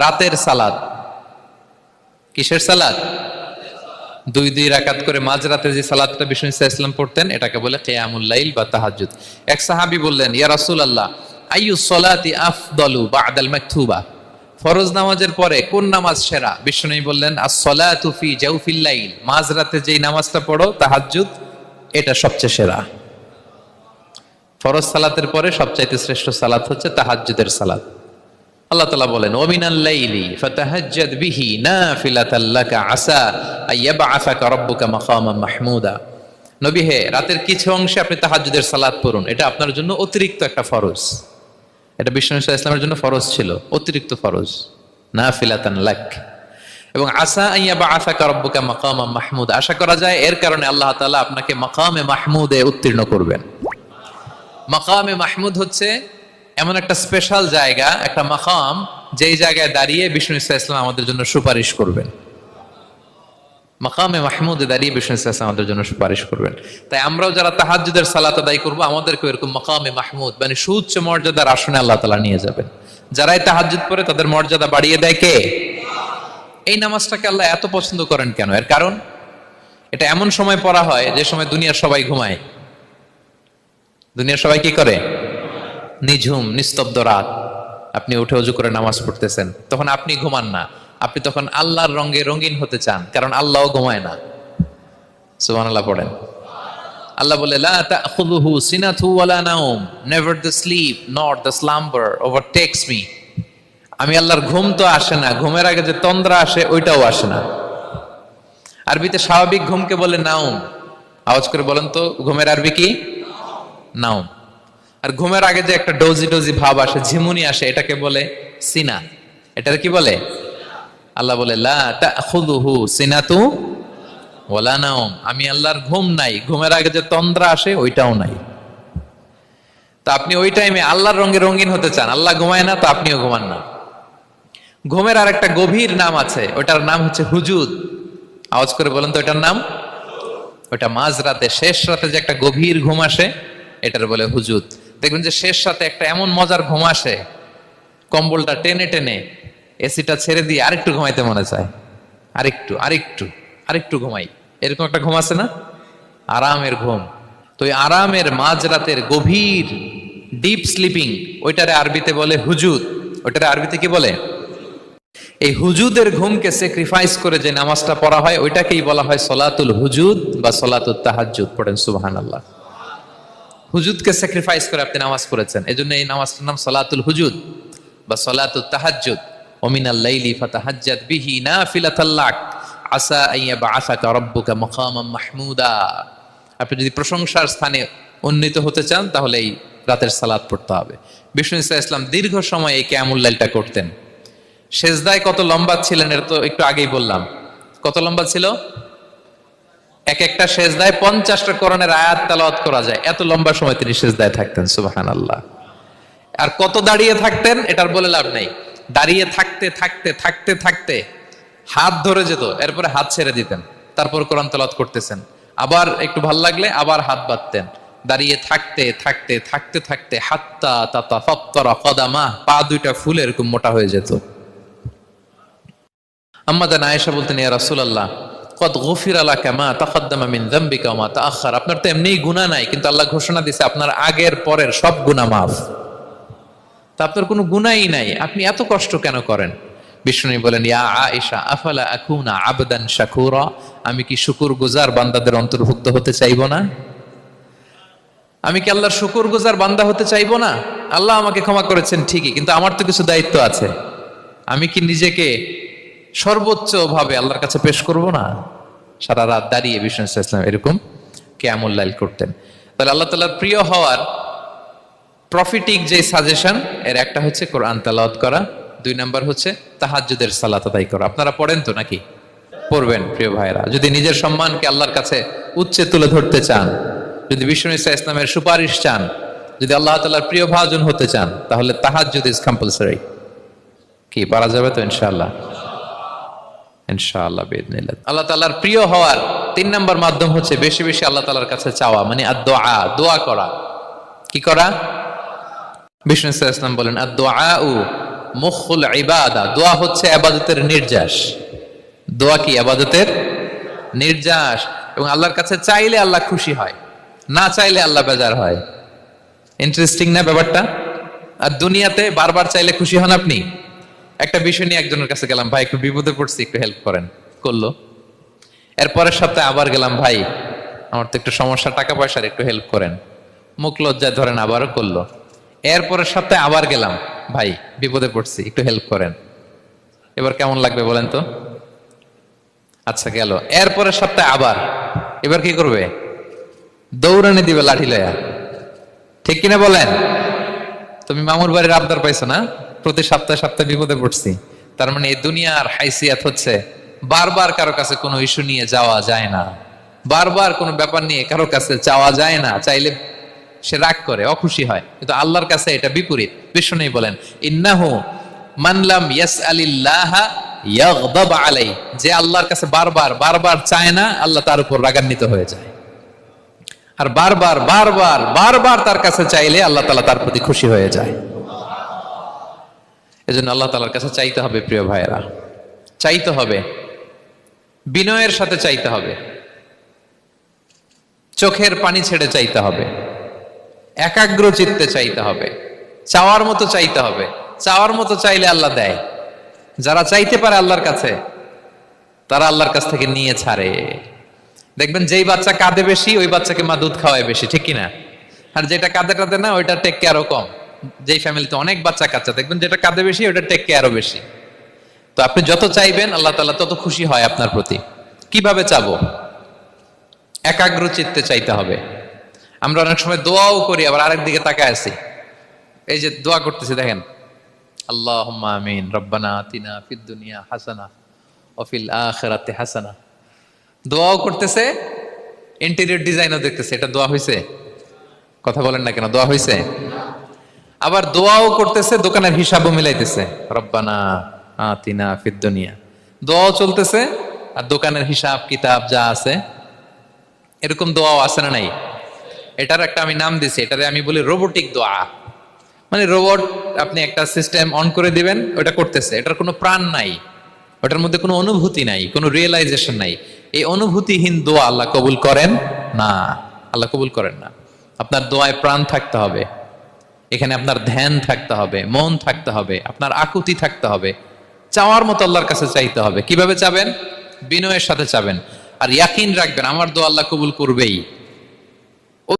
রাতের সালাত কিসের সালাত? দুই দুই রাকাত করে মাঝরাতে যে সালাতটা বিষ্ণু ইসলাম পড়তেন এটাকে বলে কিয়ামুল লাইল বা তাহাজ্জুদ। এক সাহাবী বললেন, ইয়া রাসূলুল্লাহ, আইয়ু সলাতি আফদালু বা'দাল মাকতুবা, ফরজ নামাজের পরে কোন নামাজ সেরা? বিষ্ণু বললেন, আস-সালাতু ফি জাওফিল লাইল, মাঝরাতে যেই নামাজটা পড়ো তাহাজ্জুদ, এটা সবচেয়ে সেরা। ফরজ সালাতের পরে সবচাইতে শ্রেষ্ঠ সালাত হচ্ছে তাহাজ্জুদের সালাত। আল্লাহ তাআলা বলেন, ওয়া মিনাল লাইলি ফাতাহাজ্জাদ বিহি নাফিলাতাল লাকা আসা আইয়াবআসাকা রাব্বুকা মাকামান মাহমুদা। নবী হে, রাতের কিছু অংশে আপনি তাহাজ্জুদের সালাত পড়ুন, এটা আপনার জন্য অতিরিক্ত একটা ফরজ। এটা বিষ্ণু ইসলামের জন্য ফরজ ছিল, অতিরিক্ত ফরজ, নাফিলাতান লাক। এবং আসা আইয়াবআসাকা রাব্বুকা মাকামান মাহমুদা, আশা করা যায় এর কারণে আল্লাহ তাআলা আপনাকে মাকামে মাহমুদে উত্তীর্ণ করবেন। মাকামে মাহমুদ হচ্ছে এমন একটা স্পেশাল জায়গা, একটা মাকাম, যেই জায়গায় দাঁড়িয়ে বিষ্ণু ইসলাম আমাদের জন্য সুপারিশ করবেন। মাকামে মাহমুদে দাঁড়িয়ে বিষ্ণু ইসলাম আমাদের জন্য সুপারিশ করবেন। তাই আমরাও যারা তাহাজ্জুদের সালাত আদায় করবো, আমাদেরকে এরকম মাকামে মাহমুদ মানে সুউচ্চ মর্যাদার আসনে আল্লাহ তাআলা নিয়ে যাবেন। যারাই তাহাজ্জুদ পড়ে তাদের মর্যাদা বাড়িয়ে দেয় কে? এই নামাজটাকে আল্লাহ এত পছন্দ করেন কেন? এর কারণ, এটা এমন সময় পড়া হয় যে সময় দুনিয়ার সবাই ঘুমায়। দুনিয়ার সবাই কি করে? নিঝুম নিস্তব্ধ রাত, আপনি উঠে ওযু করে নামাজ পড়তেছেন, তখন আপনি ঘুমান না, আপনি তখন আল্লাহর রঙে রঙিন হতে চান, কারণ আল্লাহও ঘুমায় না। সুবহানাল্লাহ পড়েন। আল্লাহ বলে, লা তাখুযুহু সিনাতু ওয়ালা নাওম, never the sleep nor the slumber overtakes me. আমি আল্লাহর ঘুম তো আসে না, ঘুমের আগে যে তন্দ্রা আসে ওইটাও আসে না। আরবিতে স্বাভাবিক ঘুমকে বলে নাওম। আওয়াজ করে বলেন তো, ঘুমের আরবি কি? নাওম। আর ঘুমের আগে যে একটা ডোজি ডোজি ভাব আসে, ঝিমুনি আসে, এটাকে বলে সিনা। এটার কি বলে? আল্লাহ বলে, লা তাখুযুহু সিনাতু ওয়ালা নাওম, আমি আল্লাহর ঘুম নাই, ঘুমের আগে যে তন্দ্রা আসে ওইটাও নাই। তা আপনি ওই টাইমে আল্লাহর রঙে রঙিন হতে চান, আল্লাহ ঘুমায় না, তো আপনিও ঘুমান না। ঘুমের আর একটা গভীর নাম আছে, ওটার নাম হচ্ছে হুজুদ। আওয়াজ করে বলেন তো, এটার নাম? ওটা মাঝরাতে, শেষ রাতে যে একটা গভীর ঘুম আসে, এটার বলে হুজুদ। দেখবেন যে শেষ রাতে একটা এমন মজার ঘুম আসে, কম্বলটা টেনে টেনে এসিটা ছেড়ে দিয়ে আরেকটু ঘুমাইতে মনে চায়, আরেকটু আরেকটু আরেকটু ঘুমাই, এরকম একটা ঘুম আছে না? আরামের ঘুম। তো এই আরামের মাঝরাতের গভীর ডিপ স্লিপিং, ওইটারে আরবিতে বলে হুজুদ। ওইটারে আরবিতে কি বলে? এই হুজুদের ঘুমকে স্যাক্রিফাইস করে যে নামাজটা পড়া হয়, ওইটাকেই বলা হয় সলাতুল হুজুদ বা সলাতুত তাহাজ্জুদ। পড়েন সুবহানাল্লাহ। হুজুদকে স্যাক্রিফাইস করে আপনি নামাজ পড়েছেন, এজন্য এই নামাজটার নাম সলাতুল হুজুদ বা সলাতুত তাহাজ্জুদ। ওয়া মিনাল লাইলি ফাতাহাজ্জাদ বিহি নাফিলাতাল লাক আসা আইয়াবআসাকা রাব্বুকা মাকামান মাহমুদা। আপনি যদি প্রশংসার স্থানে উন্নীত হতে চান, তাহলে এই রাতের সালাত পড়তে হবে। বিষ্ণু ইসলাম দীর্ঘ সময় এই কিয়ামুল লাইলটা করতেন। সেজদায় কত লম্বা ছিলেন এর তো একটু আগেই বললাম। কত লম্বা ছিল? এক একটা সেজদায় 50টা কোরআনের আয়াত তেলাওয়াত করা যায়, এত লম্বা সময় তিনি সেজদায় থাকতেন। সুবহানাল্লাহ। আর কত দাঁড়িয়ে থাকতেন এটার বলে লাভ নেই। দাঁড়িয়ে থাকতে থাকতে থাকতে থাকতে হাত ধরে যেত, এরপরে হাত ছেড়ে দিতেন, তারপর কোরআন তেলাওয়াত করতেছেন। আবার একটু ভাল লাগলে আবার হাত বাঁধতেন। দাঁড়িয়ে থাকতে থাকতে থাকতে থাকতে হাত্তা তাতাফাত্তারা কদামাহ, পা দুইটা ফুলে এরকম মোটা হয়ে যেত। আম্মা জান আয়েশা বলতেন, ইয়া রাসূলুল্লাহ, কদ গুফিরা লাকা মা তাকদ্দামা মিন যামবিকা ওয়া মা তাআখার। আপনার তো এমনিই গুনাহ নাই, কিন্তু আল্লাহ ঘোষণা দিয়েছে আপনার আগের পরের সব গুনাহ মাফ। তা আপনার কোনো গুনাহই নাই, আপনি এত কষ্ট কেন করেন? বিষ্ণু বলেন, ইয়া আয়েশা, আফালা আকুনা আবদান শাকুরা, আমি কি শুকরগুজার বান্দাদের অন্তর্ভুক্ত হতে চাইবো না? আমি কি আল্লাহর শুকরগুজার বান্দা হতে চাইবো না? আল্লাহ আমাকে ক্ষমা করেছেন ঠিকই, কিন্তু আমার তো কিছু দায়িত্ব আছে। আমি কি নিজেকে সর্বোচ্চ ভাবে আল্লাহর কাছে পেশ করব না? সারা রাত দাঁড়িয়ে বিষ্ণু ইসলাম এরকম কিয়ামুল লাইল করতেন। তাহলে আল্লাহ তাআলার প্রিয় হওয়ার প্রফিটিক যে সাজেশন, এর একটা হচ্ছে কোরআন তেলাওয়াত করা, 2 নাম্বার হচ্ছে তাহাজ্জুদের সালাত আদায় করা। আপনারা পড়েন তো নাকি? পড়বেন প্রিয় ভাইরা। যদি নিজের সম্মানকে আল্লাহর কাছে উচ্চে তুলে ধরতে চান, যদি বিষ্ণু ইসলামের সুপারিশ চান, যদি আল্লাহ তাআলার প্রিয় ভাজন হতে চান, তাহলে তাহাজ্জুদ ইজ কম্পালসরি। কি পারা যাবে তো? ইনশাআল্লাহ, ইনশাআল্লাহ বিইذنিল্লাহ। আল্লাহ তাআলার প্রিয় হওয়ার 3 নাম্বার মাধ্যম হচ্ছে বেশি বেশি আল্লাহ তাআলার কাছে চাওয়া, মানে আদ-দুআ, দোয়া করা। কি করা? বিষ্ণু ইসলাম বলেন, আদ-দুআউ মুখুল ইবাদা। দোয়া হচ্ছে ইবাদতের নির্যাস। দোয়া কি? ইবাদতের নির্যাস। এবং আল্লাহর কাছে চাইলে আল্লাহ খুশি হয়, না চাইলে আল্লাহ বেজার হয়। ইন্টারেস্টিং না ব্যাপারটা? আর দুনিয়াতে বারবার চাইলে খুশি হন আপনি? একটা বিষয় নিয়ে একজনের কাছে গেলাম, ভাই একটু বিপদে পড়ছি, একটু হেল্প করেন, করলো। এরপরের সপ্তাহে আবার গেলাম, ভাই আমার তো একটু সমস্যা, টাকা পয়সার, একটু হেল্প করেন। মুখ লজ্জায় ধরেন, আবারও করলো। এরপরের সপ্তাহে আবার গেলাম, ভাই বিপদে পড়ছি, একটু হেল্প করেন। এবার কেমন লাগবে বলেন তো? আচ্ছা গেল। এরপরের সপ্তাহে আবার, এবার কি করবে? দৌড়ানি দিবে লাঠি লয়া। ঠিক কিনা বলেন? তুমি মামুর বাড়ির আবদার পাইছো না, প্রতি সপ্তাহে সপ্তাহে বিপদে পড়ছি। তার মানে এই দুনিয়ার হাইসিয়াত হচ্ছে বারবার কারো কাছে কোনো ইস্যু নিয়ে যাওয়া যায় না, বারবার কোনো ব্যাপার নিয়ে কারো কাছে চাওয়া যায় না। চাইলে সে রাগ করে, অখুশি হয়। কিন্তু আল্লাহর কাছে এটা বিপরীত। বিষ্ণু বলেন, ইন্নাহু মানলাম ইয়াসআলিল্লাহা ইয়াগদাব আলাই। যে আল্লাহর কাছে বারবার বারবার চায় না, আল্লাহ তার উপর রাগান্বিত হয়ে যায়। আর বারবার বারবার বারবার তার কাছে চাইলে আল্লাহ তাআলা তার প্রতি খুশি হয়ে যায়। এজন্য আল্লাহ তাআলার কাছে চাইতে হবে প্রিয় ভাইয়েরা, চাইতে হবে, বিনয়ের সাথে চাইতে হবে, চোখের পানি ছেড়ে চাইতে হবে, একাগ্র চিত্তে চাইতে হবে, চাওয়ার মতো চাইতে হবে। চাওয়ার মতো চাইলে আল্লাহ দেয়। যারা চাইতে পারে আল্লাহর কাছে, তারা আল্লাহর কাছ থেকে নিয়ে ছাড়ে। দেখবেন যেই বাচ্চা কাঁদে বেশি, ওই বাচ্চাকে মা দুধ খাওয়ায় বেশি, ঠিক কিনা? আর যেটা কাঁদে টাদে না, ওইটা টেক কেয়ারও কম। যেই ফ্যামিলিতে অনেক বাচ্চা কাচ্চা, দেখবেন যেটা কাঁদে বেশি, ওইটা টেক কেয়ারও বেশি। তো আপনি যত চাইবেন, আল্লাহ তাআলা তত খুশি হয় আপনার প্রতি। কিভাবে চাবো? একাগ্র চিত্তে চাইতে হবে। আমরা অনেক সময় দোয়াও করি, আবার আরেক দিকে তাকায় আছি। এই যে দোয়া করতেছি, দেখেন, আল্লাহুম্মা আমিন, রব্বানা আতিনা ফিদ দুনিয়া হাসানা ওয়া ফিল আখিরাতি হাসানা। দোয়াও করতেছে, ইন্টেরিয়র ডিজাইনও দেখতেছে। এটা দোয়া হইছে? কথা বলেন না কেন? দোয়া হইছে? আবার দোয়াও করতেছে, দোকানের হিসাবও মিলাইতেছে, রব্বানা আতিনা ফিদ দুনিয়া। দোয়াও চলতেছে, আর দোকানের হিসাব কিতাব যা আছে, এরকম দোয়াও আছে না নাই? এটার একটা আমি নাম দিছি, এটারে আমি বলি রোবোটিক দোয়া। মানে রোবট, আপনি একটা সিস্টেম অন করে দিবেন, ওটা করতেছে, এটার কোনো প্রাণ নাই, ওটার মধ্যে কোনো অনুভূতি নাই, কোনো রিয়েলাইজেশন নাই। এই অনুভূতিহীন দোয়া আল্লাহ কবুল করেন না, আল্লাহ কবুল করেন না। আপনার দোয়ায় প্রাণ থাকতে হবে, এখানে আপনার ধ্যান থাকতে হবে, মন থাকতে হবে, আপনার আকুতি থাকতে হবে, চাওয়ার মতো আল্লাহর কাছে চাইতে হবে। কিভাবে চাবেন? বিনয়ের সাথে চাবেন। আর ইয়াকিন রাখবেন, আমার দোয়া আল্লাহ কবুল করবেই।